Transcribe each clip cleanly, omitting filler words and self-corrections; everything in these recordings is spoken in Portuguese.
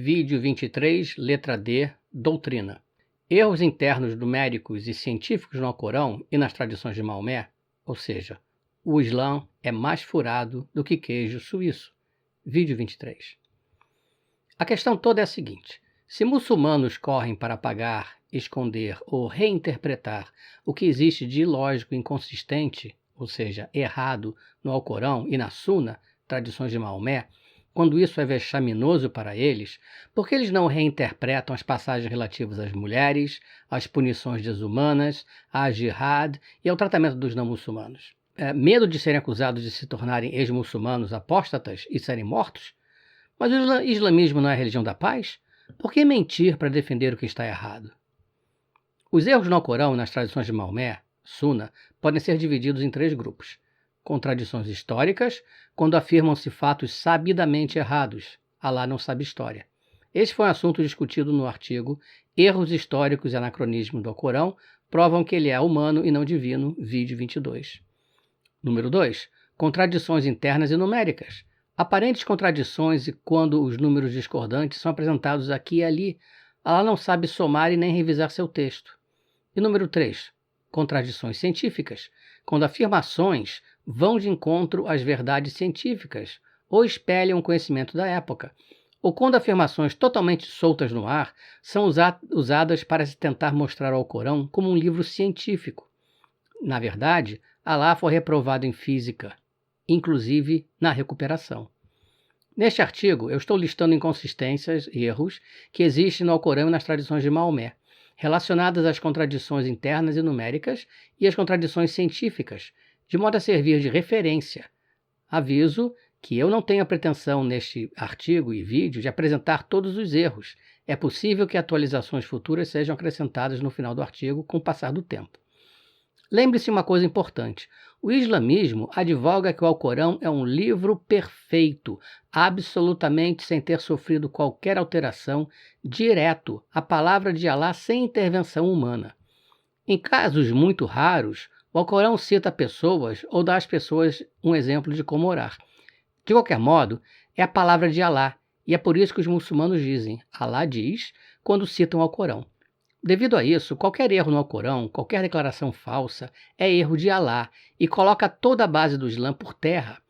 Vídeo 23, letra D, doutrina. Erros internos numéricos e científicos no Alcorão e nas tradições de Maomé, ou seja, o Islã é mais furado do que queijo suíço. Vídeo 23. A questão toda é a seguinte: se muçulmanos correm para apagar, esconder ou reinterpretar o que existe de ilógico e inconsistente, ou seja, errado, no Alcorão e na Suna, tradições de Maomé, quando isso é vexaminoso para eles, por que eles não reinterpretam as passagens relativas às mulheres, às punições desumanas, à jihad e ao tratamento dos não-muçulmanos? Medo de serem acusados de se tornarem ex-muçulmanos apóstatas e serem mortos? Mas o islamismo não é a religião da paz? Por que mentir para defender o que está errado? Os erros no Alcorão e nas tradições de Maomé, Suna, podem ser divididos em 3 grupos. Contradições históricas, quando afirmam-se fatos sabidamente errados. Alá não sabe história. Este foi um assunto discutido no artigo Erros Históricos e Anacronismo do Alcorão provam que ele é humano e não divino, vídeo 22. Número 2. Contradições internas e numéricas. Aparentes contradições e quando os números discordantes são apresentados aqui e ali. Alá não sabe somar e nem revisar seu texto. E número 3. Contradições científicas, quando afirmações vão de encontro às verdades científicas ou espelham o conhecimento da época, ou quando afirmações totalmente soltas no ar são usadas para se tentar mostrar ao Alcorão como um livro científico. Na verdade, Alá foi reprovado em física, inclusive na recuperação. Neste artigo, eu estou listando inconsistências e erros que existem no Alcorão e nas tradições de Maomé, relacionadas às contradições internas e numéricas e às contradições científicas, de modo a servir de referência. Aviso que eu não tenho a pretensão neste artigo e vídeo de apresentar todos os erros. É possível que atualizações futuras sejam acrescentadas no final do artigo com o passar do tempo. Lembre-se uma coisa importante: o islamismo advoga que o Alcorão é um livro perfeito, absolutamente sem ter sofrido qualquer alteração, direto, a palavra de Alá sem intervenção humana. Em casos muito raros, o Alcorão cita pessoas ou dá às pessoas um exemplo de como orar. De qualquer modo, é a palavra de Alá, e é por isso que os muçulmanos dizem Alá diz quando citam o Alcorão. Devido a isso, qualquer erro no Alcorão, qualquer declaração falsa, é erro de Alá e coloca toda a base do Islã por terra.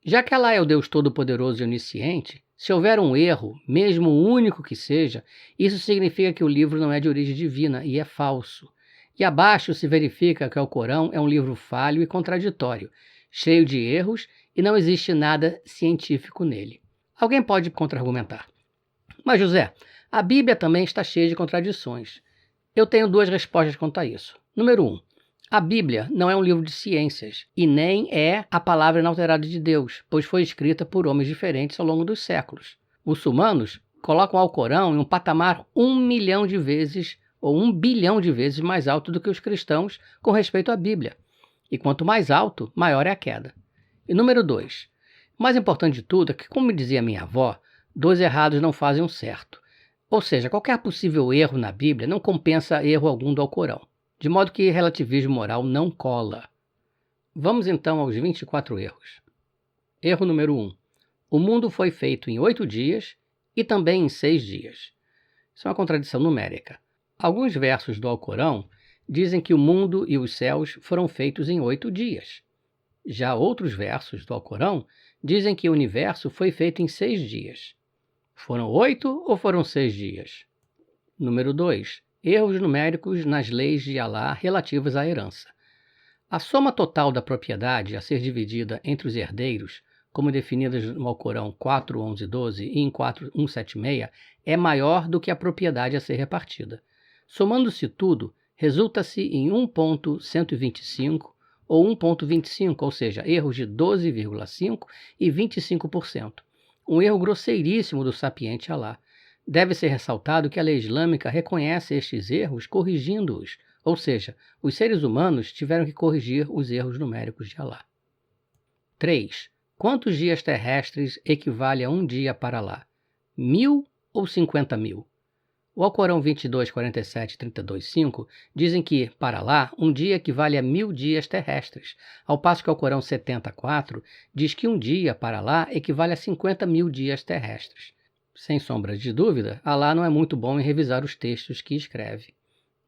Já que Alá é o Deus Todo-Poderoso e Onisciente, se houver um erro, mesmo o único que seja, isso significa que o livro não é de origem divina e é falso. E abaixo se verifica que o Alcorão é um livro falho e contraditório, cheio de erros e não existe nada científico nele. Alguém pode contra-argumentar: mas José, a Bíblia também está cheia de contradições. Eu tenho 2 respostas quanto a isso. Número 1. A Bíblia não é um livro de ciências e nem é a palavra inalterada de Deus, pois foi escrita por homens diferentes ao longo dos séculos. Muçulmanos colocam o Alcorão em um patamar 1 milhão de vezes ou 1 bilhão de vezes mais alto do que os cristãos com respeito à Bíblia. E quanto mais alto, maior é a queda. E número 2. O mais importante de tudo é que, como dizia minha avó, 2 errados não fazem um certo. Ou seja, qualquer possível erro na Bíblia não compensa erro algum do Alcorão, de modo que relativismo moral não cola. Vamos então aos 24 erros. Erro número 1. O mundo foi feito em 8 dias e também em 6 dias. Isso é uma contradição numérica. Alguns versos do Alcorão dizem que o mundo e os céus foram feitos em 8 dias. Já outros versos do Alcorão dizem que o universo foi feito em 6 dias. Foram 8 ou foram 6 dias? Número 2. Erros numéricos nas leis de Alá relativas à herança. A soma total da propriedade a ser dividida entre os herdeiros, como definidas no Alcorão 4:11-12 e em 4:176, é maior do que a propriedade a ser repartida. Somando-se tudo, resulta-se em 1,125 ou 1,25, ou seja, erros de 12,5% e 25%. Um erro grosseiríssimo do sapiente Alá. Deve ser ressaltado que a lei islâmica reconhece estes erros corrigindo-os, ou seja, os seres humanos tiveram que corrigir os erros numéricos de Alá. 3. Quantos dias terrestres equivale a um dia para Alá? 1000 ou 50.000? O Alcorão 22, 47 e 32:5 dizem que, para Alá, um dia equivale a 1000 dias terrestres, ao passo que o Alcorão 70:4 diz que um dia para Alá equivale a 50.000 dias terrestres. Sem sombra de dúvida, Alá não é muito bom em revisar os textos que escreve.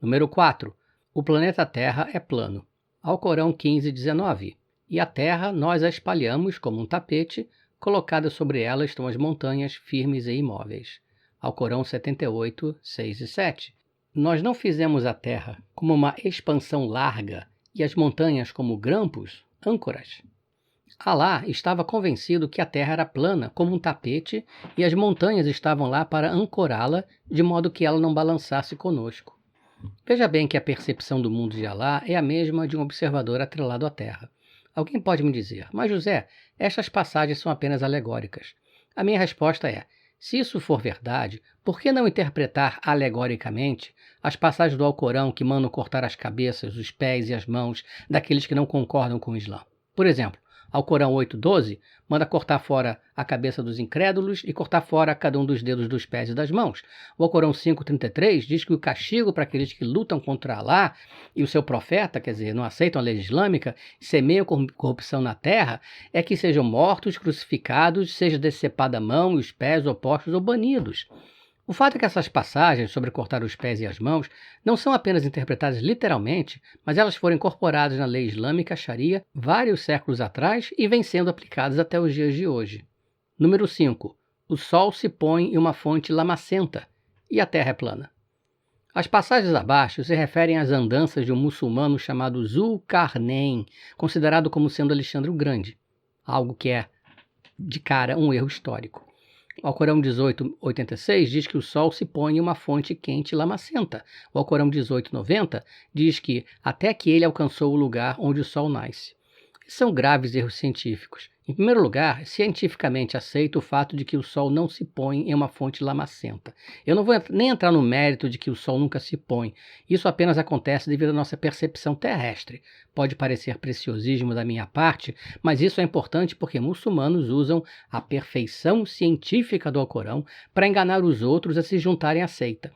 Número 4. O planeta Terra é plano. Alcorão 15:19. E a Terra nós a espalhamos como um tapete, colocada sobre ela estão as montanhas firmes e imóveis. Alcorão 78, 6 e 7. Nós não fizemos a Terra como uma expansão larga e as montanhas como grampos, âncoras. Alá estava convencido que a Terra era plana como um tapete e as montanhas estavam lá para ancorá-la de modo que ela não balançasse conosco. Veja bem que a percepção do mundo de Alá é a mesma de um observador atrelado à Terra. Alguém pode me dizer, mas José, estas passagens são apenas alegóricas. A minha resposta é, se isso for verdade, por que não interpretar alegoricamente as passagens do Alcorão que mandam cortar as cabeças, os pés e as mãos daqueles que não concordam com o Islã? Por exemplo, Alcorão 8:12 manda cortar fora a cabeça dos incrédulos e cortar fora cada um dos dedos dos pés e das mãos. O Alcorão 5:33 diz que o castigo para aqueles que lutam contra Alá e o seu profeta, quer dizer, não aceitam a lei islâmica, semeiam corrupção na terra, é que sejam mortos, crucificados, seja decepada a mão e os pés opostos ou banidos. O fato é que essas passagens sobre cortar os pés e as mãos não são apenas interpretadas literalmente, mas elas foram incorporadas na lei islâmica Sharia vários séculos atrás e vêm sendo aplicadas até os dias de hoje. Número 5. O sol se põe em uma fonte lamacenta e a terra é plana. As passagens abaixo se referem às andanças de um muçulmano chamado Zulkarnain, considerado como sendo Alexandre o Grande, algo que é, de cara, um erro histórico. O Alcorão 18:86 diz que o sol se põe em uma fonte quente e lamacenta. O Alcorão 18:90 diz que até que ele alcançou o lugar onde o sol nasce. Esses são graves erros científicos. Em primeiro lugar, cientificamente aceito o fato de que o sol não se põe em uma fonte lamacenta. Eu não vou nem entrar no mérito de que o sol nunca se põe. Isso apenas acontece devido à nossa percepção terrestre. Pode parecer preciosismo da minha parte, mas isso é importante porque muçulmanos usam a perfeição científica do Alcorão para enganar os outros a se juntarem à seita.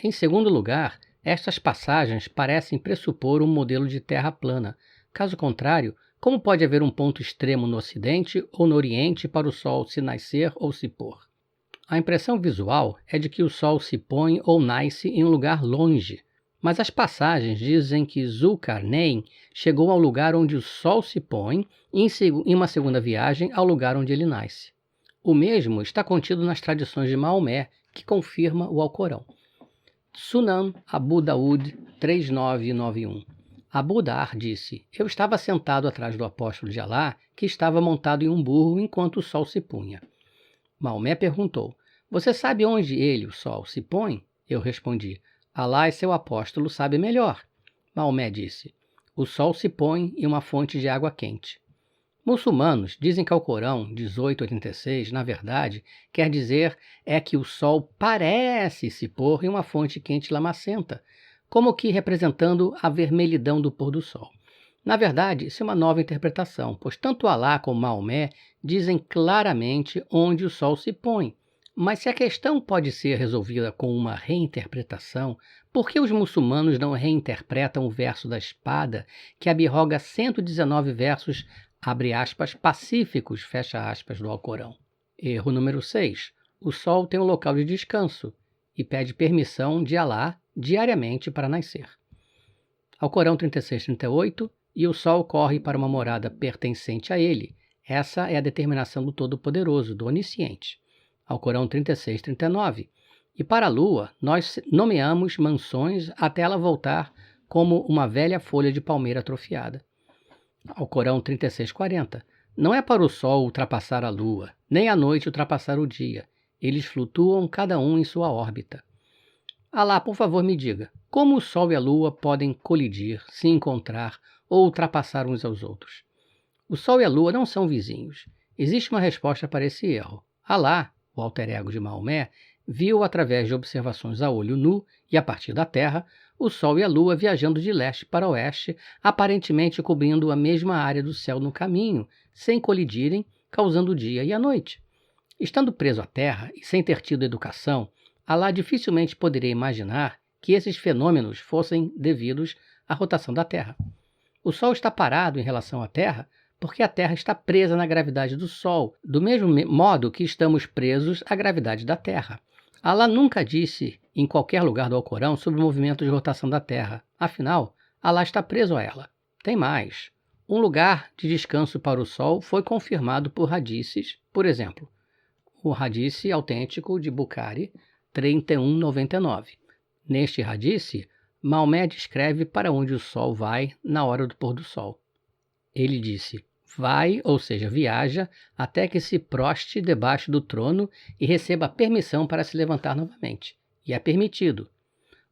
Em segundo lugar, estas passagens parecem pressupor um modelo de terra plana. Caso contrário, como pode haver um ponto extremo no Ocidente ou no Oriente para o Sol se nascer ou se pôr? A impressão visual é de que o Sol se põe ou nasce em um lugar longe, mas as passagens dizem que Zulkarnain chegou ao lugar onde o Sol se põe e em uma segunda viagem ao lugar onde ele nasce. O mesmo está contido nas tradições de Maomé, que confirma o Alcorão. Sunan Abu Daud 3991. Abu Dar disse, eu estava sentado atrás do apóstolo de Alá, que estava montado em um burro enquanto o sol se punha. Maomé perguntou, você sabe onde ele, o sol, se põe? Eu respondi, Alá e seu apóstolo sabe melhor. Maomé disse, o sol se põe em uma fonte de água quente. Muçulmanos dizem que o Alcorão 18:86, na verdade, quer dizer é que o sol parece se pôr em uma fonte quente lamacenta, como que representando a vermelhidão do pôr do sol. Na verdade, isso é uma nova interpretação, pois tanto Alá como Maomé dizem claramente onde o sol se põe. Mas se a questão pode ser resolvida com uma reinterpretação, por que os muçulmanos não reinterpretam o verso da espada, que abroga 119 versos, abre aspas, pacíficos, fecha aspas, do Alcorão? Erro número 6. O sol tem um local de descanso e pede permissão de Alá diariamente para nascer. Alcorão 36:38, e o sol corre para uma morada pertencente a ele. Essa é a determinação do Todo-Poderoso, do Onisciente. Alcorão 36:39, e para a lua nós nomeamos mansões até ela voltar como uma velha folha de palmeira atrofiada. Alcorão 36:40, não é para o sol ultrapassar a lua, nem a noite ultrapassar o dia. Eles flutuam cada um em sua órbita. Alá, por favor, me diga, como o Sol e a Lua podem colidir, se encontrar ou ultrapassar uns aos outros? O Sol e a Lua não são vizinhos. Existe uma resposta para esse erro. Alá, o alter ego de Maomé, viu através de observações a olho nu e a partir da Terra, o Sol e a Lua viajando de leste para oeste, aparentemente cobrindo a mesma área do céu no caminho, sem colidirem, causando o dia e a noite. Estando preso à Terra e sem ter tido educação, Alá dificilmente poderia imaginar que esses fenômenos fossem devidos à rotação da Terra. O Sol está parado em relação à Terra porque a Terra está presa na gravidade do Sol, do mesmo modo que estamos presos à gravidade da Terra. Alá nunca disse em qualquer lugar do Alcorão sobre o movimento de rotação da Terra. Afinal, Alá está preso a ela. Tem mais. Um lugar de descanso para o Sol foi confirmado por hadices, por exemplo, o hadice autêntico de Bukhari 3199. Neste hadice, Maomé descreve para onde o Sol vai na hora do pôr do Sol. Ele disse: vai, ou seja, viaja, até que se proste debaixo do trono e receba permissão para se levantar novamente. E é permitido.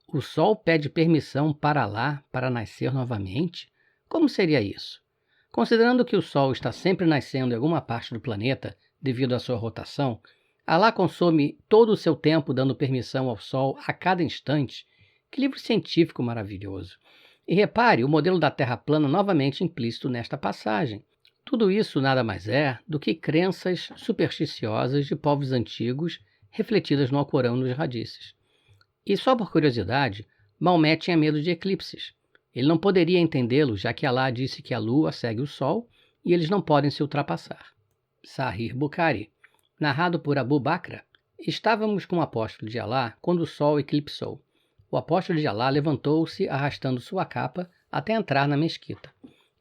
O Sol pede permissão para lá, para nascer novamente? Como seria isso? Considerando que o Sol está sempre nascendo em alguma parte do planeta devido à sua rotação, Alá consome todo o seu tempo dando permissão ao Sol a cada instante. Que livro científico maravilhoso! E repare o modelo da Terra plana novamente implícito nesta passagem. Tudo isso nada mais é do que crenças supersticiosas de povos antigos refletidas no Alcorão e nos hadices. E só por curiosidade, Maomé tinha medo de eclipses. Ele não poderia entendê-lo, já que Alá disse que a lua segue o sol e eles não podem se ultrapassar. Sahih Bukhari, narrado por Abu Bakr: estávamos com o apóstolo de Alá quando o sol eclipsou. O apóstolo de Alá levantou-se arrastando sua capa até entrar na mesquita.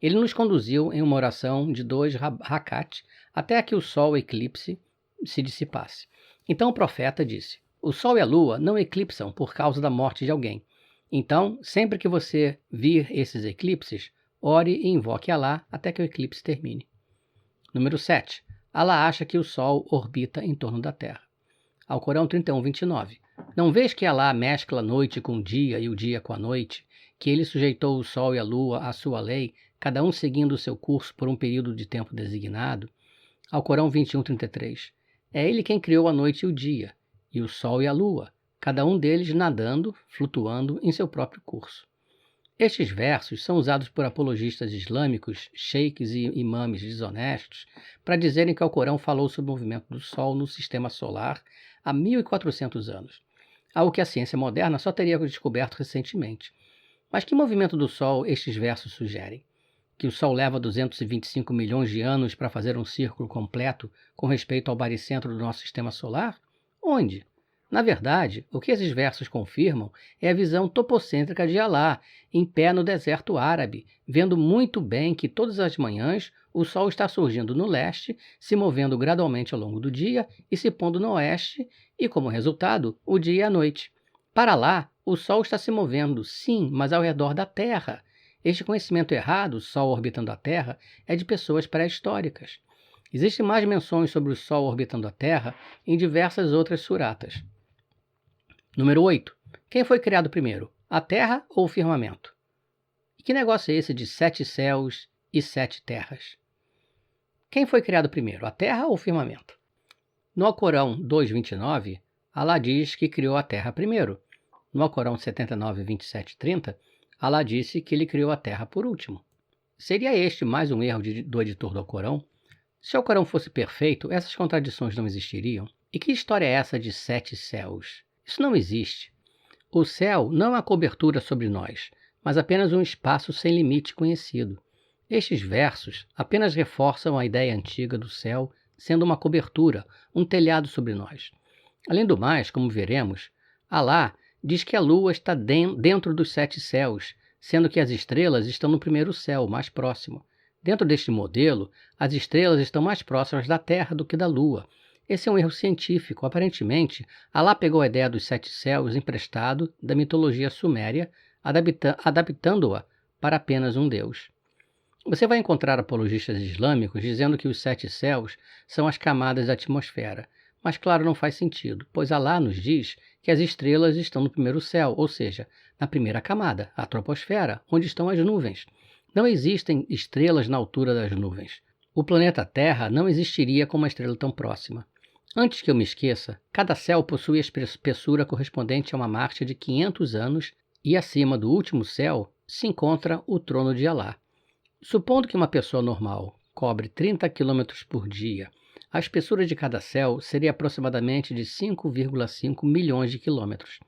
Ele nos conduziu em uma oração de 2 rakat até que o sol eclipse se dissipasse. Então o profeta disse: o sol e a lua não eclipsam por causa da morte de alguém. Então, sempre que você vir esses eclipses, ore e invoque Alá até que o eclipse termine. Número 7. Alá acha que o sol orbita em torno da Terra. Alcorão 31:29. Não vês que Alá mescla a noite com o dia e o dia com a noite, que ele sujeitou o sol e a lua à sua lei, cada um seguindo o seu curso por um período de tempo designado? Alcorão 21:33. É ele quem criou a noite e o dia, e o sol e a lua, cada um deles nadando, flutuando em seu próprio curso. Estes versos são usados por apologistas islâmicos, sheiks e imames desonestos para dizerem que o Alcorão falou sobre o movimento do Sol no sistema solar há 1400 anos, algo que a ciência moderna só teria descoberto recentemente. Mas que movimento do Sol estes versos sugerem? Que o Sol leva 225 milhões de anos para fazer um círculo completo com respeito ao baricentro do nosso sistema solar? Onde? Na verdade, o que esses versos confirmam é a visão topocêntrica de Alá, em pé no deserto árabe, vendo muito bem que todas as manhãs o sol está surgindo no leste, se movendo gradualmente ao longo do dia e se pondo no oeste, e como resultado, o dia e a noite. Para lá, o sol está se movendo, sim, mas ao redor da Terra. Este conhecimento errado, o sol orbitando a Terra, é de pessoas pré-históricas. Existem mais menções sobre o Sol orbitando a Terra em diversas outras suratas. Número 8. Quem foi criado primeiro, a Terra ou o firmamento? E que negócio é esse de 7 céus e 7 terras? Quem foi criado primeiro, a Terra ou o firmamento? No Alcorão 2:29, Alá diz que criou a Terra primeiro. No Alcorão 79:27-30, Alá disse que ele criou a Terra por último. Seria este mais um erro do editor do Alcorão? Se o Alcorão fosse perfeito, essas contradições não existiriam. E que história é essa de 7 céus? Isso não existe. O céu não é uma cobertura sobre nós, mas apenas um espaço sem limite conhecido. Estes versos apenas reforçam a ideia antiga do céu sendo uma cobertura, um telhado sobre nós. Além do mais, como veremos, Alá diz que a lua está dentro dos 7 céus, sendo que as estrelas estão no primeiro céu, mais próximo. Dentro deste modelo, as estrelas estão mais próximas da Terra do que da Lua. Esse é um erro científico. Aparentemente, Alá pegou a ideia dos 7 céus emprestado da mitologia suméria, adaptando-a para apenas um deus. Você vai encontrar apologistas islâmicos dizendo que os 7 céus são as camadas da atmosfera, mas claro, não faz sentido, pois Alá nos diz que as estrelas estão no primeiro céu, ou seja, na primeira camada, a troposfera, onde estão as nuvens. Não existem estrelas na altura das nuvens. O planeta Terra não existiria com uma estrela tão próxima. Antes que eu me esqueça, cada céu possui a espessura correspondente a uma marcha de 500 anos e acima do último céu se encontra o trono de Alá. Supondo que uma pessoa normal cobre 30 km por dia, a espessura de cada céu seria aproximadamente de 5,5 milhões de quilômetros.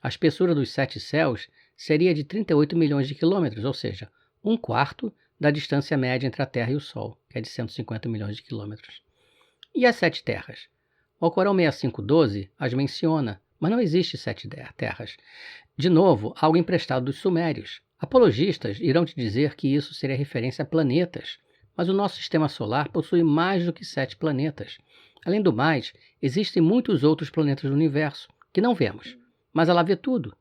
A espessura dos 7 céus seria de 38 milhões de quilômetros, ou seja, 1/4 da distância média entre a Terra e o Sol, que é de 150 milhões de quilômetros. E as 7 terras? O Alcorão 6512 as menciona, mas não existe 7 terras. De novo, algo emprestado dos sumérios. Apologistas irão te dizer que isso seria referência a planetas, mas o nosso sistema solar possui mais do que 7 planetas. Além do mais, existem muitos outros planetas do universo, que não vemos, mas Allah vê tudo.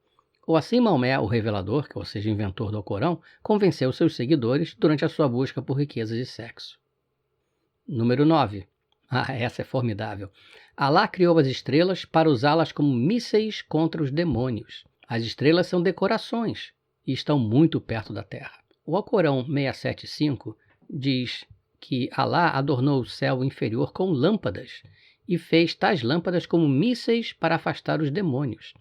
Ou assim Maomé, o revelador, ou seja, inventor do Alcorão, convenceu seus seguidores durante a sua busca por riquezas e sexo. Número 9. Essa é formidável. Allah criou as estrelas para usá-las como mísseis contra os demônios. As estrelas são decorações e estão muito perto da Terra. O Alcorão 675 diz que Allah adornou o céu inferior com lâmpadas e fez tais lâmpadas como mísseis para afastar os demônios.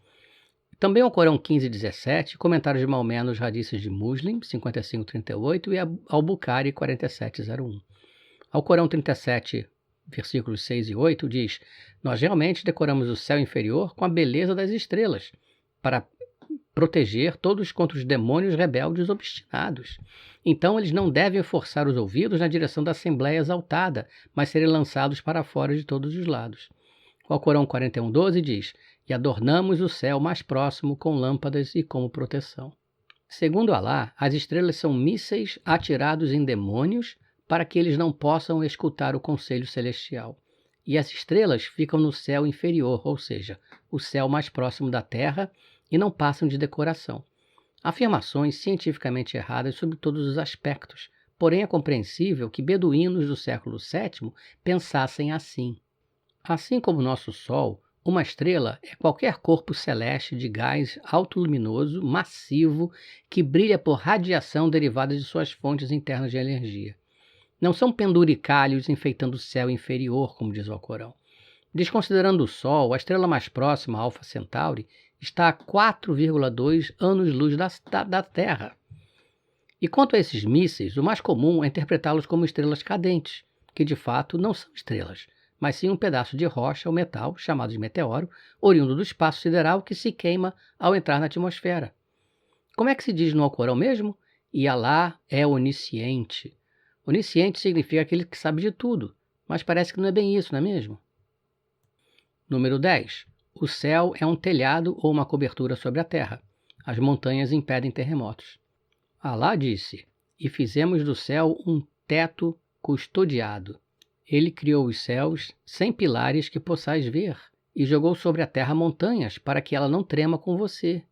Também o Alcorão 15:17, comentários de Maomé nos hadices de Muslim 55:38 e Al-Bukhari 47:01. Alcorão 37, versículos 6 e 8 diz: nós realmente decoramos o céu inferior com a beleza das estrelas, para proteger todos contra os demônios rebeldes obstinados. Então eles não devem forçar os ouvidos na direção da Assembleia exaltada, mas serem lançados para fora de todos os lados. O Alcorão 41:12 diz: e adornamos o céu mais próximo com lâmpadas e como proteção. Segundo Allah, as estrelas são mísseis atirados em demônios para que eles não possam escutar o conselho celestial. E as estrelas ficam no céu inferior, ou seja, o céu mais próximo da Terra, e não passam de decoração. Afirmações cientificamente erradas sob todos os aspectos, porém é compreensível que beduínos do século VII pensassem assim. Assim como nosso Sol, uma estrela é qualquer corpo celeste de gás autoluminoso, massivo, que brilha por radiação derivada de suas fontes internas de energia. Não são penduricalhos enfeitando o céu inferior, como diz o Alcorão. Desconsiderando o Sol, a estrela mais próxima, Alfa Centauri, está a 4,2 anos-luz da Terra. E quanto a esses mísseis, o mais comum é interpretá-los como estrelas cadentes, que de fato não são estrelas, mas sim um pedaço de rocha ou metal, chamado de meteoro, oriundo do espaço sideral que se queima ao entrar na atmosfera. Como é que se diz no Alcorão mesmo? E Allah é onisciente. Onisciente significa aquele que sabe de tudo, mas parece que não é bem isso, não é mesmo? Número 10. O céu é um telhado ou uma cobertura sobre a terra. As montanhas impedem terremotos. Allah disse: e fizemos do céu um teto custodiado. Ele criou os céus sem pilares que possais ver, e jogou sobre a terra montanhas para que ela não trema com você.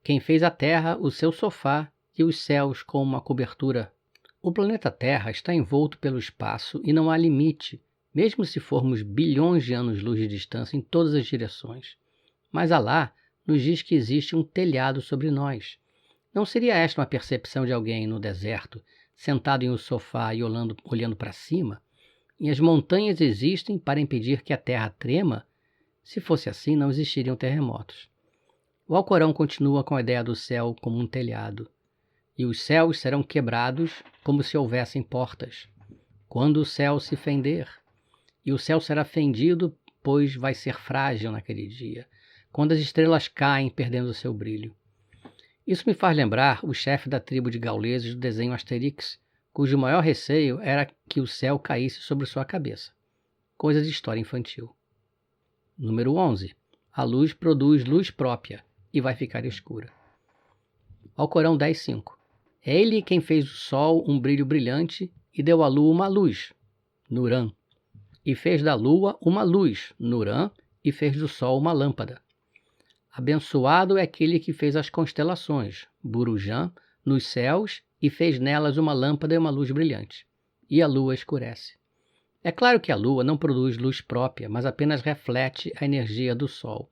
Quem fez a terra o seu sofá e os céus como uma cobertura. O planeta Terra está envolto pelo espaço e não há limite, mesmo se formos bilhões de anos-luz de distância em todas as direções. Mas Allah nos diz que existe um telhado sobre nós. Não seria esta uma percepção de alguém no deserto, sentado em um sofá e olhando para cima? E as montanhas existem para impedir que a terra trema? Se fosse assim, não existiriam terremotos. O Alcorão continua com a ideia do céu como um telhado. E os céus serão quebrados como se houvessem portas, quando o céu se fender. E o céu será fendido, pois vai ser frágil naquele dia, quando as estrelas caem perdendo o seu brilho. Isso me faz lembrar o chefe da tribo de gauleses do desenho Asterix, cujo maior receio era que o céu caísse sobre sua cabeça. Coisa de história infantil. Número 11. A luz produz luz própria e vai ficar escura. Alcorão 10:5. É ele quem fez o sol um brilho brilhante e deu à lua uma luz, Nurã. E fez da lua uma luz, Nurã, e fez do sol uma lâmpada. Abençoado é aquele que fez as constelações, Burujã, nos céus e fez nelas uma lâmpada e uma luz brilhante. E a lua escurece. É claro que a lua não produz luz própria, mas apenas reflete a energia do sol.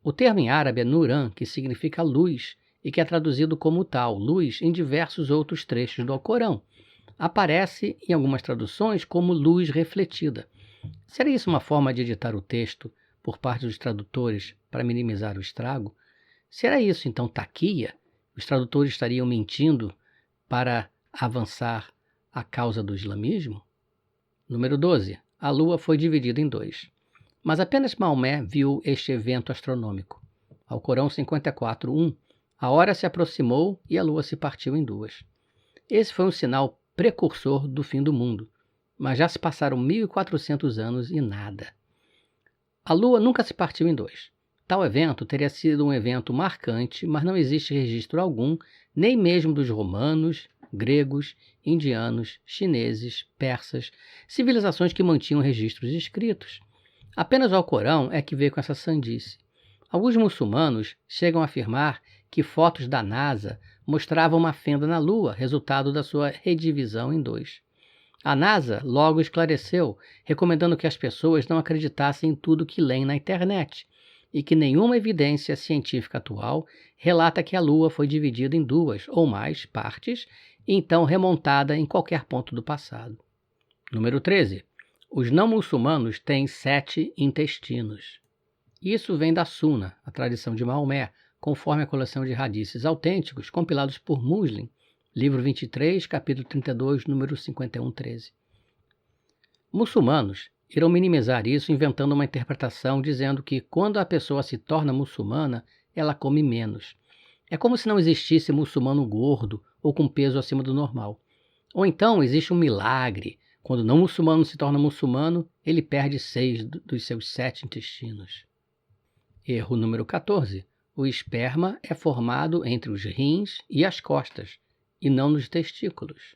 O termo em árabe é Nurã, que significa luz, e que é traduzido como tal, luz, em diversos outros trechos do Alcorão. Aparece em algumas traduções como luz refletida. Seria isso uma forma de editar o texto por parte dos tradutores para minimizar o estrago? Será isso então taquia? Os tradutores estariam mentindo para avançar a causa do islamismo? Número 12. A lua foi dividida em 2. Mas apenas Maomé viu este evento astronômico. Alcorão 54:1. A hora se aproximou e a lua se partiu em 2. Esse foi um sinal precursor do fim do mundo, mas já se passaram 1400 anos e nada. A Lua nunca se partiu em dois. Tal evento teria sido um evento marcante, mas não existe registro algum, nem mesmo dos romanos, gregos, indianos, chineses, persas, civilizações que mantinham registros escritos. Apenas o Alcorão é que veio com essa sandice. Alguns muçulmanos chegam a afirmar que fotos da NASA mostravam uma fenda na Lua, resultado da sua redivisão em dois. A NASA logo esclareceu, recomendando que as pessoas não acreditassem em tudo que leem na internet, e que nenhuma evidência científica atual relata que a Lua foi dividida em duas ou mais partes e então remontada em qualquer ponto do passado. Número 13. Os não muçulmanos têm 7 intestinos. Isso vem da Sunna, a tradição de Maomé, conforme a coleção de hadices autênticos compilados por Muslim, livro 23, capítulo 32, número 5113. Muçulmanos irão minimizar isso inventando uma interpretação dizendo que quando a pessoa se torna muçulmana, ela come menos. É como se não existisse muçulmano gordo ou com peso acima do normal. Ou então existe um milagre. Quando não muçulmano se torna muçulmano, ele perde 6 dos seus 7 intestinos. Erro número 14. O esperma é formado entre os rins e as costas, e não nos testículos.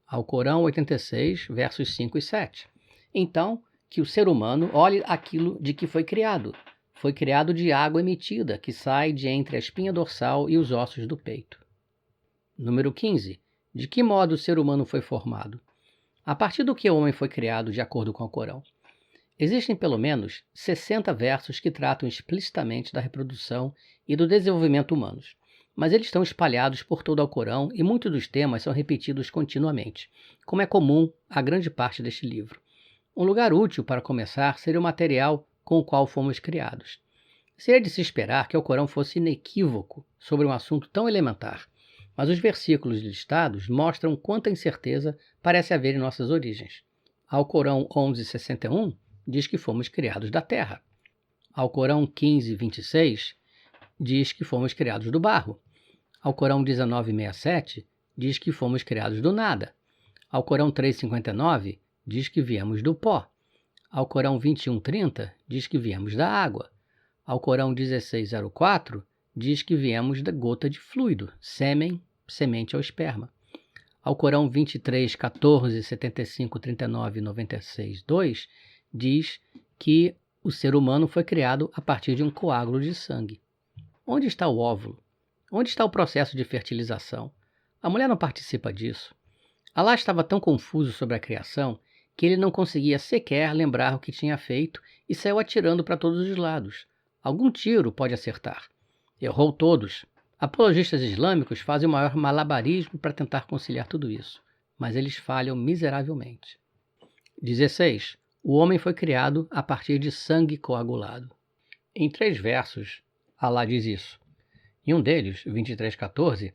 Alcorão 86, versos 5 e 7. Então, que o ser humano olhe aquilo de que foi criado. Foi criado de água emitida, que sai de entre a espinha dorsal e os ossos do peito. Número 15. De que modo o ser humano foi formado? A partir do que o homem foi criado de acordo com o Alcorão. Existem pelo menos 60 versos que tratam explicitamente da reprodução e do desenvolvimento humanos, mas eles estão espalhados por todo o Alcorão e muitos dos temas são repetidos continuamente, como é comum a grande parte deste livro. Um lugar útil para começar seria o material com o qual fomos criados. Seria de se esperar que o Alcorão fosse inequívoco sobre um assunto tão elementar, mas os versículos listados mostram quanta incerteza parece haver em nossas origens. Alcorão 11:61 diz que fomos criados da terra. Alcorão 15:26 diz que fomos criados do barro. Alcorão 19:67 diz que fomos criados do nada. Alcorão 3:59 diz que viemos do pó. Alcorão 21:30 diz que viemos da água. Alcorão 16:04 diz que viemos da gota de fluido, sêmen, semente ao esperma. Alcorão 23:14, 75, 39 e 96:2 diz que o ser humano foi criado a partir de um coágulo de sangue. Onde está o óvulo? Onde está o processo de fertilização? A mulher não participa disso. Alá estava tão confuso sobre a criação que ele não conseguia sequer lembrar o que tinha feito e saiu atirando para todos os lados. Algum tiro pode acertar. Errou todos. Apologistas islâmicos fazem o maior malabarismo para tentar conciliar tudo isso, mas eles falham miseravelmente. 16. O homem foi criado a partir de sangue coagulado. Em 3 versos, Alá diz isso. Em um deles, 23:14,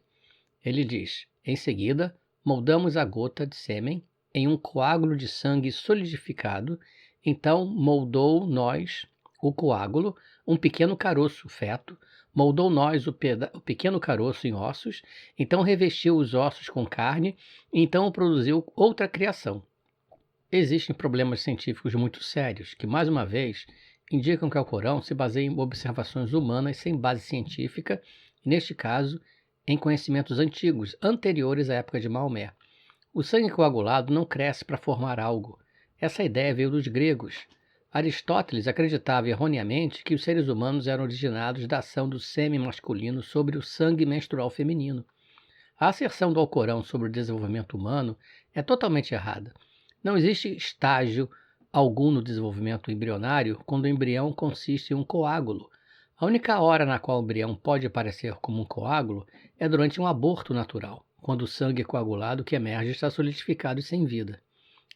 ele diz: em seguida, moldamos a gota de sêmen em um coágulo de sangue solidificado, então moldou nós, o coágulo, um pequeno caroço, feto, moldou nós o pequeno caroço em ossos, então revestiu os ossos com carne, então produziu outra criação. Existem problemas científicos muito sérios que, mais uma vez, indicam que o Alcorão se baseia em observações humanas sem base científica, e, neste caso, em conhecimentos antigos, anteriores à época de Maomé. O sangue coagulado não cresce para formar algo. Essa ideia veio dos gregos. Aristóteles acreditava erroneamente que os seres humanos eram originados da ação do sêmen masculino sobre o sangue menstrual feminino. A asserção do Alcorão sobre o desenvolvimento humano é totalmente errada. Não existe estágio algum no desenvolvimento embrionário quando o embrião consiste em um coágulo. A única hora na qual o embrião pode aparecer como um coágulo é durante um aborto natural, quando o sangue coagulado que emerge está solidificado e sem vida.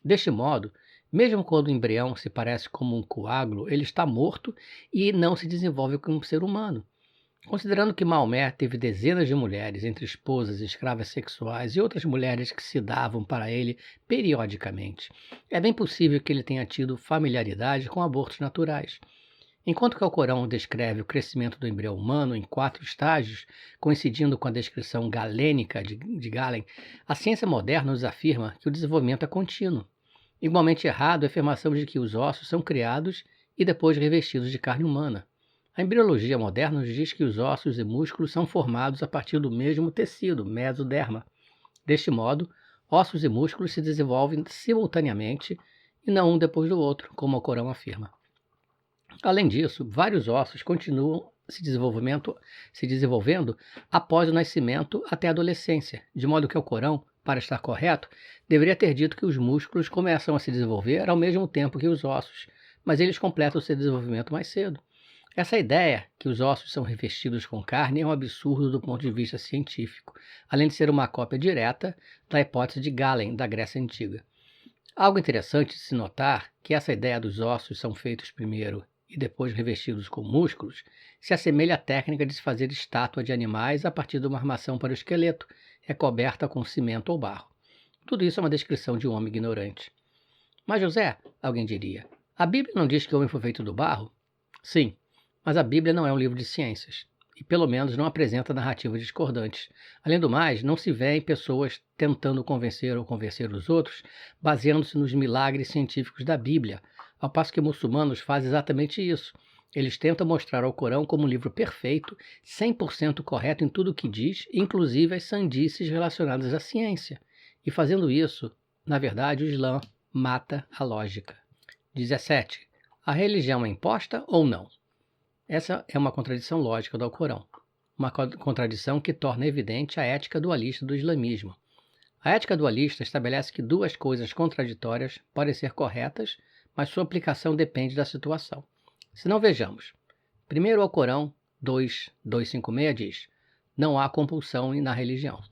Deste modo, mesmo quando o embrião se parece como um coágulo, ele está morto e não se desenvolve como um ser humano. Considerando que Maomé teve dezenas de mulheres, entre esposas, escravas sexuais e outras mulheres que se davam para ele periodicamente, é bem possível que ele tenha tido familiaridade com abortos naturais. Enquanto que o Alcorão descreve o crescimento do embrião humano em 4 estágios, coincidindo com a descrição galênica de Galen, a ciência moderna nos afirma que o desenvolvimento é contínuo. Igualmente errado a afirmação de que os ossos são criados e depois revestidos de carne humana. A embriologia moderna nos diz que os ossos e músculos são formados a partir do mesmo tecido, mesoderma. Deste modo, ossos e músculos se desenvolvem simultaneamente e não um depois do outro, como o Alcorão afirma. Além disso, vários ossos continuam se desenvolvendo após o nascimento até a adolescência, de modo que o Alcorão, para estar correto, deveria ter dito que os músculos começam a se desenvolver ao mesmo tempo que os ossos, mas eles completam seu desenvolvimento mais cedo. Essa ideia que os ossos são revestidos com carne é um absurdo do ponto de vista científico, além de ser uma cópia direta da hipótese de Galen, da Grécia Antiga. Algo interessante de se notar que essa ideia dos ossos são feitos primeiro e depois revestidos com músculos, se assemelha à técnica de se fazer estátua de animais a partir de uma armação para o esqueleto, recoberta com cimento ou barro. Tudo isso é uma descrição de um homem ignorante. Mas José, alguém diria, a Bíblia não diz que o homem foi feito do barro? Sim, mas a Bíblia não é um livro de ciências, e pelo menos não apresenta narrativas discordantes. Além do mais, não se vê em pessoas tentando convencer ou convencer os outros, baseando-se nos milagres científicos da Bíblia, ao passo que muçulmanos fazem exatamente isso. Eles tentam mostrar ao Corão como um livro perfeito, 100% correto em tudo o que diz, inclusive as sandices relacionadas à ciência. E fazendo isso, na verdade, o Islã mata a lógica. 17. A religião é imposta ou não? Essa é uma contradição lógica do Alcorão. Uma contradição que torna evidente a ética dualista do islamismo. A ética dualista estabelece que duas coisas contraditórias podem ser corretas, mas sua aplicação depende da situação. Se não, vejamos. Primeiro, o Alcorão 2:256 diz: não há compulsão na religião.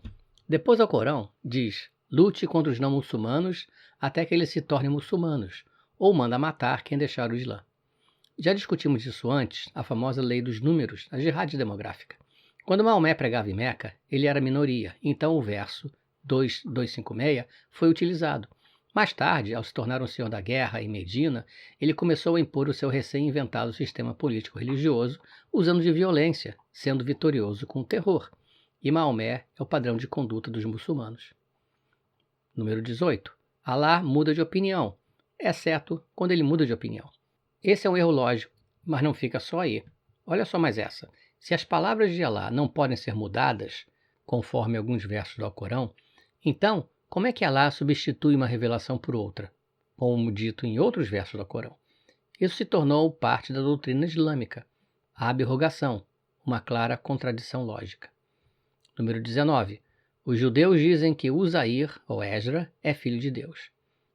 Depois, o Alcorão diz: lute contra os não muçulmanos até que eles se tornem muçulmanos, ou manda matar quem deixar o Islã. Já discutimos isso antes, a famosa lei dos números, a jihad demográfica. Quando Maomé pregava em Meca, ele era minoria, então o verso 2:256 foi utilizado. Mais tarde, ao se tornar um senhor da guerra em Medina, ele começou a impor o seu recém-inventado sistema político-religioso, usando de violência, sendo vitorioso com o terror. E Maomé é o padrão de conduta dos muçulmanos. Número 18. Alá muda de opinião, exceto quando ele muda de opinião. Esse é um erro lógico, mas não fica só aí. Olha só mais essa. Se as palavras de Alá não podem ser mudadas, conforme alguns versos do Alcorão, então, como é que Alá substitui uma revelação por outra, como dito em outros versos do Alcorão? Isso se tornou parte da doutrina islâmica, a abrogação, uma clara contradição lógica. Número 19. Os judeus dizem que Uzair, ou Esdra, é filho de Deus.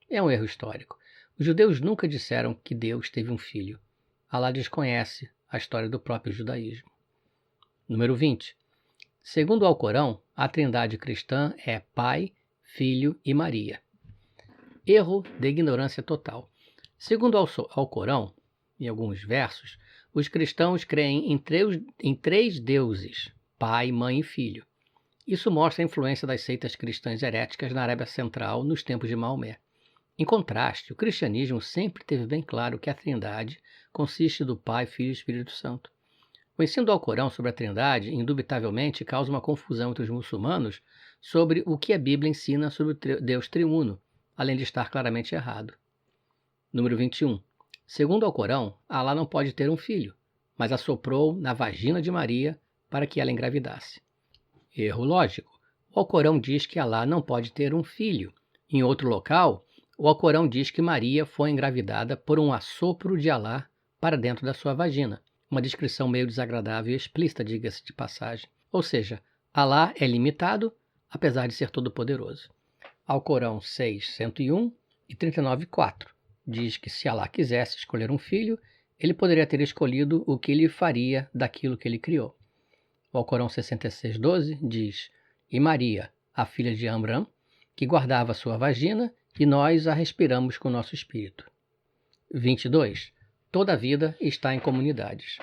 É um erro histórico. Os judeus nunca disseram que Deus teve um filho. Alá desconhece a história do próprio judaísmo. Número 20. Segundo o Alcorão, a trindade cristã é Pai, Filho e Maria. Erro de ignorância total. Segundo o Alcorão, em alguns versos, os cristãos creem em três deuses, Pai, Mãe e Filho. Isso mostra a influência das seitas cristãs heréticas na Arábia Central nos tempos de Maomé. Em contraste, o cristianismo sempre teve bem claro que a Trindade consiste do Pai, Filho e Espírito Santo. O ensino do Alcorão sobre a Trindade, indubitavelmente, causa uma confusão entre os muçulmanos sobre o que a Bíblia ensina sobre o Deus triuno, além de estar claramente errado. Número 21. Segundo o Alcorão, Alá não pode ter um filho, mas assoprou na vagina de Maria para que ela engravidasse. Erro lógico. O Alcorão diz que Alá não pode ter um filho. Em outro local, o Alcorão diz que Maria foi engravidada por um assopro de Alá para dentro da sua vagina. Uma descrição meio desagradável e explícita, diga-se de passagem. Ou seja, Alá é limitado, apesar de ser todo-poderoso. Alcorão 6:101 e 39:4 diz que se Alá quisesse escolher um filho, ele poderia ter escolhido o que ele faria daquilo que ele criou. O Alcorão 66:12 diz: e Maria, a filha de Amram, que guardava sua vagina, e nós a respiramos com nosso espírito. 22. Toda a vida está em comunidades.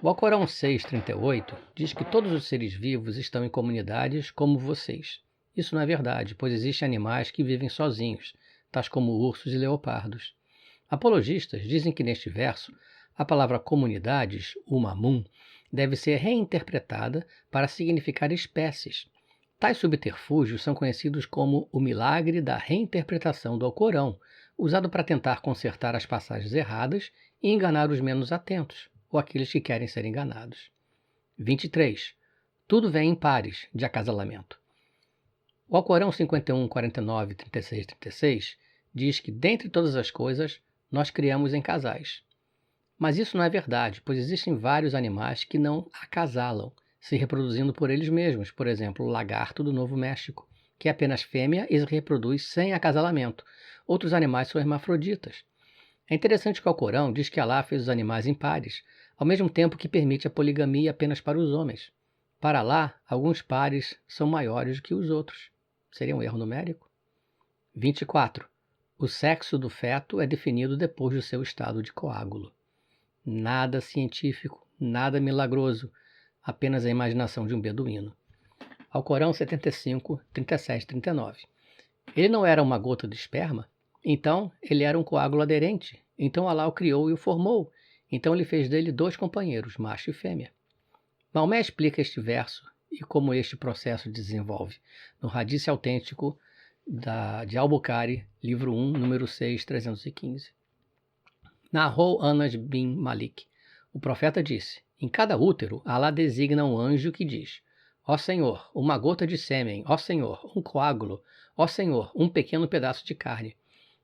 O Alcorão 6:38 diz que todos os seres vivos estão em comunidades como vocês. Isso não é verdade, pois existem animais que vivem sozinhos, tais como ursos e leopardos. Apologistas dizem que neste verso, A palavra comunidades, umamun, deve ser reinterpretada para significar espécies. Tais subterfúgios são conhecidos como o milagre da reinterpretação do Alcorão, usado para tentar consertar as passagens erradas e enganar os menos atentos, ou aqueles que querem ser enganados. 23. Tudo vem em pares, de acasalamento. O Alcorão 51, 49, 36, 36 diz que, dentre todas as coisas, nós criamos em casais. Mas isso não é verdade, pois existem vários animais que não acasalam, se reproduzindo por eles mesmos. Por exemplo, o lagarto do Novo México, que é apenas fêmea e se reproduz sem acasalamento. Outros animais são hermafroditas. É interessante que o Alcorão diz que Alá fez os animais em pares, ao mesmo tempo que permite a poligamia apenas para os homens. Para Alá, alguns pares são maiores do que os outros. Seria um erro numérico? 24. O sexo do feto é definido depois do seu estado de coágulo. Nada científico, nada milagroso, apenas a imaginação de um beduíno. Alcorão 75, 37, 39. Ele não era uma gota de esperma? Então, ele era um coágulo aderente. Então Alá o criou e o formou. Então ele fez dele 2 companheiros, macho e fêmea. Maomé explica este verso e como este processo desenvolve no Hadith autêntico de Al-Bukhari, livro 1, número 6, 315. Narrou Anas bin Malik. O profeta disse: em cada útero, Alá designa um anjo que diz: ó Senhor, uma gota de sêmen, ó Senhor, um coágulo, ó Senhor, um pequeno pedaço de carne.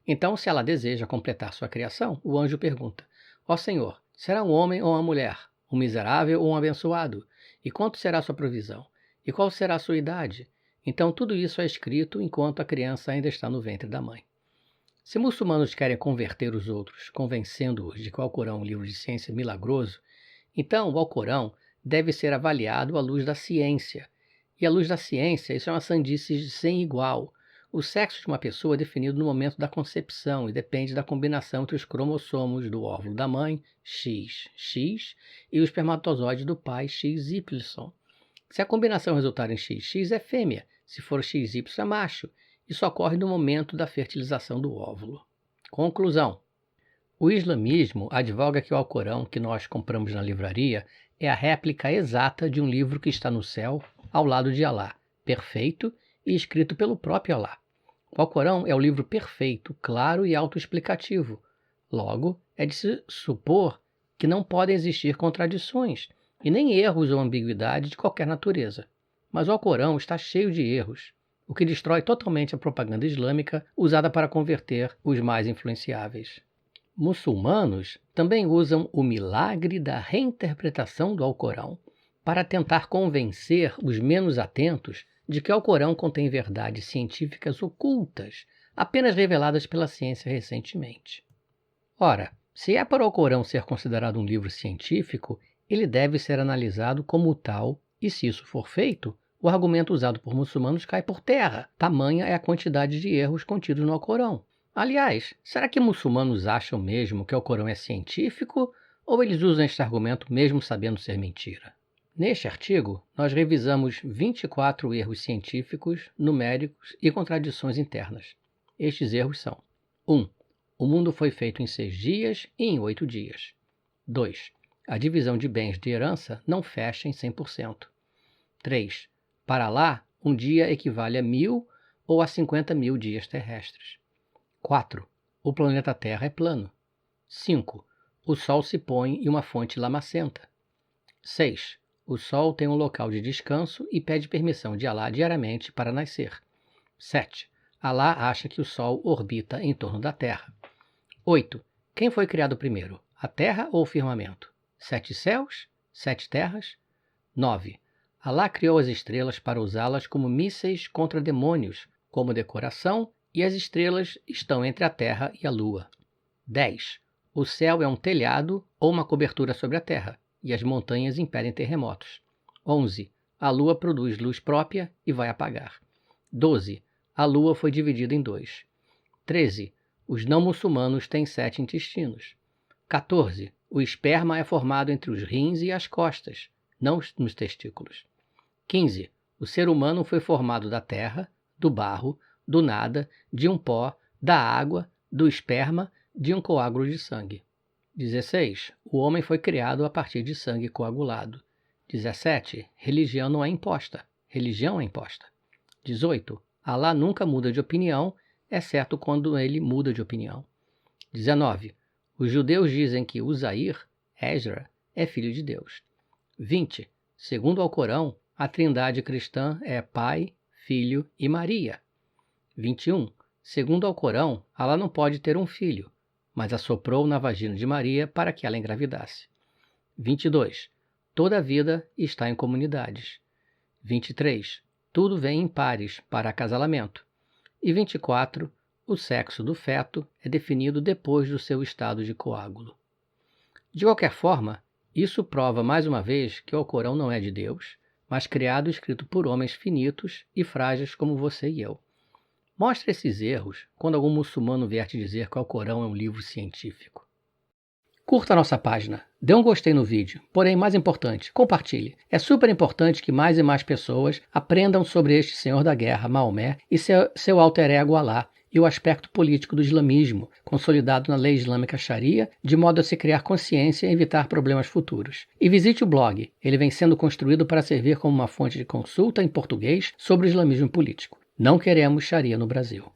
Então, se ela deseja completar sua criação, o anjo pergunta: ó Senhor, será um homem ou uma mulher, um miserável ou um abençoado? E quanto será sua provisão? E qual será a sua idade? Então, tudo isso é escrito enquanto a criança ainda está no ventre da mãe. Se muçulmanos querem converter os outros, convencendo-os de que o Alcorão é um livro de ciência milagroso, então o Alcorão deve ser avaliado à luz da ciência. E à luz da ciência, isso é uma sandice sem igual. O sexo de uma pessoa é definido no momento da concepção e depende da combinação entre os cromossomos do óvulo da mãe, XX, e o espermatozoide do pai, XY. Se a combinação resultar em XX é fêmea, se for XY é macho. Isso ocorre no momento da fertilização do óvulo. Conclusão. O islamismo advoga que o Alcorão que nós compramos na livraria é a réplica exata de um livro que está no céu, ao lado de Alá, perfeito e escrito pelo próprio Alá. O Alcorão é o livro perfeito, claro e autoexplicativo. Logo, é de se supor que não podem existir contradições e nem erros ou ambiguidade de qualquer natureza. Mas o Alcorão está cheio de erros, o que destrói totalmente a propaganda islâmica usada para converter os mais influenciáveis. Muçulmanos também usam o milagre da reinterpretação do Alcorão para tentar convencer os menos atentos de que o Alcorão contém verdades científicas ocultas, apenas reveladas pela ciência recentemente. Ora, se é para o Alcorão ser considerado um livro científico, ele deve ser analisado como tal, e se isso for feito, o argumento usado por muçulmanos cai por terra. Tamanha é a quantidade de erros contidos no Alcorão. Aliás, será que muçulmanos acham mesmo que o Alcorão é científico, ou eles usam este argumento mesmo sabendo ser mentira? Neste artigo, nós revisamos 24 erros científicos, numéricos e contradições internas. Estes erros são: 1. O mundo foi feito em 6 dias e em 8 dias. 2. A divisão de bens de herança não fecha em 100%. 3. Para lá, um dia equivale a 1000 ou a 50.000 dias terrestres. 4. O planeta Terra é plano. 5. O Sol se põe em uma fonte lamacenta. 6. O Sol tem um local de descanso e pede permissão de Alá diariamente para nascer. 7. Alá acha que o Sol orbita em torno da Terra. 8. Quem foi criado primeiro, a Terra ou o firmamento? 7 céus? 7 terras? 9. Alá criou as estrelas para usá-las como mísseis contra demônios, como decoração, e as estrelas estão entre a Terra e a Lua. 10. O céu é um telhado ou uma cobertura sobre a Terra, e as montanhas impedem terremotos. 11. A Lua produz luz própria e vai apagar. 12. A Lua foi dividida em 2. 13. Os não-muçulmanos têm 7 intestinos. 14. O esperma é formado entre os rins e as costas, não nos testículos. 15. O ser humano foi formado da terra, do barro, do nada, de um pó, da água, do esperma, de um coágulo de sangue. 16. O homem foi criado a partir de sangue coagulado. 17. Religião não é imposta. Religião é imposta. 18. Alá nunca muda de opinião, exceto quando ele muda de opinião. 19. Os judeus dizem que Uzair, Ezra, é filho de Deus. 20. Segundo ao Corão, a trindade cristã é Pai, Filho e Maria. 21. Segundo ao Corão, Alá não pode ter um filho, mas assoprou na vagina de Maria para que ela engravidasse. 22. Toda a vida está em comunidades. 23. Tudo vem em pares para acasalamento. E 24. O sexo do feto é definido depois do seu estado de coágulo. De qualquer forma, isso prova mais uma vez que o Alcorão não é de Deus, mas criado e escrito por homens finitos e frágeis como você e eu. Mostre esses erros quando algum muçulmano vier te dizer que o Alcorão é um livro científico. Curta a nossa página, dê um gostei no vídeo, porém, mais importante, compartilhe. É super importante que mais e mais pessoas aprendam sobre este senhor da guerra, Maomé, e seu alter ego Alá, e o aspecto político do islamismo, consolidado na lei islâmica Sharia, de modo a se criar consciência e evitar problemas futuros. E visite o blog, ele vem sendo construído para servir como uma fonte de consulta em português sobre o islamismo político. Não queremos Sharia no Brasil.